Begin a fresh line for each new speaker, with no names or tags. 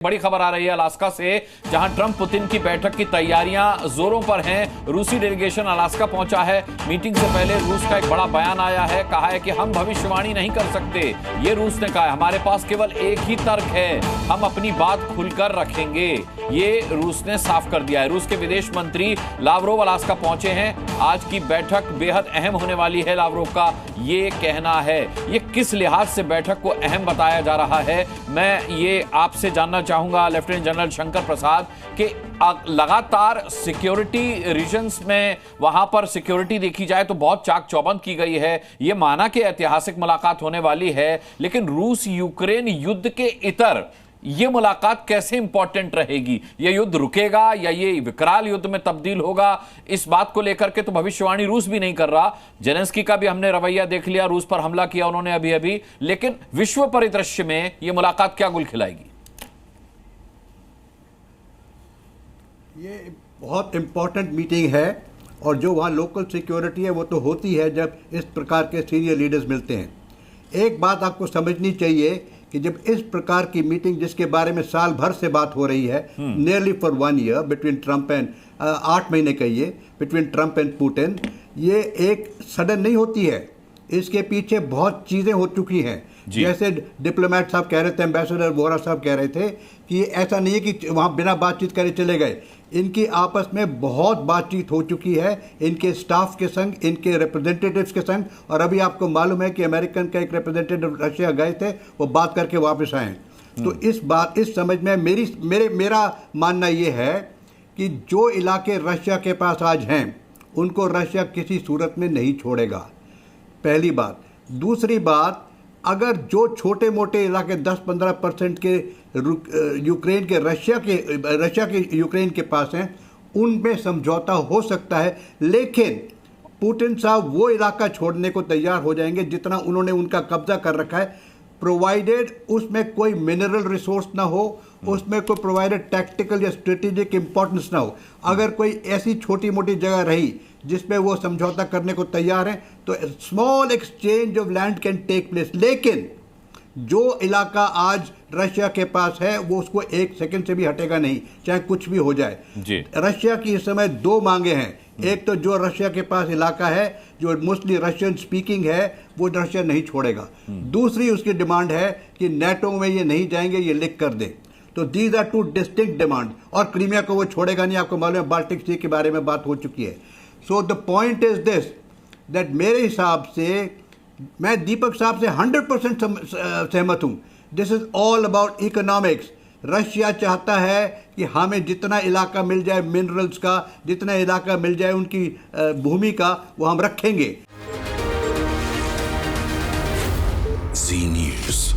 बड़ी खबर आ रही है अलास्का से, जहां ट्रंप पुतिन की बैठक की तैयारियां जोरों पर हैं। रूसी डेलीगेशन अलास्का पहुंचा है। मीटिंग से पहले रूस का एक बड़ा बयान आया है। कहा है कि हम भविष्यवाणी नहीं कर सकते। ये रूस ने कहा है, हमारे पास केवल एक ही तर्क है, हम अपनी बात खुलकर रखेंगे। ये रूस ने साफ कर दिया है। रूस के विदेश मंत्री लावरोव अलास्का पहुंचे हैं। आज की बैठक बेहद अहम होने वाली है, लावरोव का ये कहना है। ये किस लिहाज से बैठक को अहम बताया जा रहा है, मैं ये आपसे जानना चाहूंगा लेफ्टिनेंट जनरल शंकर प्रसाद कि लगातार सिक्योरिटी रीजन्स में वहां पर सिक्योरिटी देखी जाए तो बहुत चाक चौबंद की गई है। यह माना कि ऐतिहासिक मुलाकात होने वाली है, लेकिन रूस यूक्रेन युद्ध के इतर ये मुलाकात कैसे इंपॉर्टेंट रहेगी? ये युद्ध रुकेगा या ये विकराल युद्ध में तब्दील होगा? इस बात को लेकर के तो भविष्यवाणी रूस भी नहीं कर रहा। जेलेंस्की का भी हमने रवैया देख लिया, रूस पर हमला किया उन्होंने अभी अभी, लेकिन विश्व परिदृश्य में ये मुलाकात क्या गुल खिलाएगी?
ये बहुत इंपॉर्टेंट मीटिंग है और जो वहाँ लोकल सिक्योरिटी है वो तो होती है जब इस प्रकार के सीनियर लीडर्स मिलते हैं। एक बात आपको समझनी चाहिए कि जब इस प्रकार की मीटिंग, जिसके बारे में साल भर से बात हो रही है, nearly for 1 year between Trump and 8 महीने कहिए बिटवीन ट्रंप एंड पुतिन, ये एक सडन नहीं होती है। इसके पीछे बहुत चीज़ें हो चुकी हैं। जैसे डिप्लोमेट साहब कह रहे थे, एम्बेसडर वोरा साहब कह रहे थे कि ऐसा नहीं है कि वहाँ बिना बातचीत करे चले गए। इनकी आपस में बहुत बातचीत हो चुकी है, इनके स्टाफ के संग, इनके रिप्रेजेंटेटिव्स के संग। और अभी आपको मालूम है कि अमेरिकन का एक रिप्रेजेंटेटिव रशिया गए थे, वो बात करके वापस आए। तो इस समझ में मेरा मानना ये है कि जो इलाके रशिया के पास आज हैं उनको रशिया किसी सूरत में नहीं छोड़ेगा, पहली बात। दूसरी बात, अगर जो छोटे मोटे इलाके 10-15% के यूक्रेन के रशिया के यूक्रेन के पास हैं, उनमें समझौता हो सकता है, लेकिन पुतिन साहब वो इलाका छोड़ने को तैयार हो जाएंगे जितना उन्होंने उनका कब्जा कर रखा है, प्रोवाइडेड उसमें कोई मिनरल रिसोर्स ना हो, उसमें कोई प्रोवाइडेड टैक्टिकल या स्ट्रेटेजिक इंपॉर्टेंस ना हो। अगर कोई ऐसी छोटी मोटी जगह रही जिसमें वो समझौता करने को तैयार हैं तो small exchange of land can take place. लेकिन जो इलाका आज रशिया के पास है वो उसको 1 सेकंड से भी हटेगा नहीं, चाहे कुछ भी हो जाए जी। रशिया की इस समय 2 मांगे हैं। एक तो जो रशिया के पास इलाका है जो मोस्टली रशियन स्पीकिंग है वो रशिया नहीं छोड़ेगा। दूसरी उसकी डिमांड है कि नेटो में ये नहीं जाएंगे, ये लिख कर दे। तो दीज आर 2 डिस्टिंक्ट डिमांड। और क्रीमिया को वो छोड़ेगा नहीं, आपको मालूम है बाल्टिक सी के बारे में बात हो चुकी है। So the point is this, that मेरे हिसाब से, मैं दीपक साहब से 100% सहमत हूँ। This is all about economics. Russia चाहता है कि हमें जितना इलाका मिल जाए मिनरल्स का, जितना इलाका मिल जाए उनकी भूमि का, वो हम रखेंगे।
जी न्यूज़।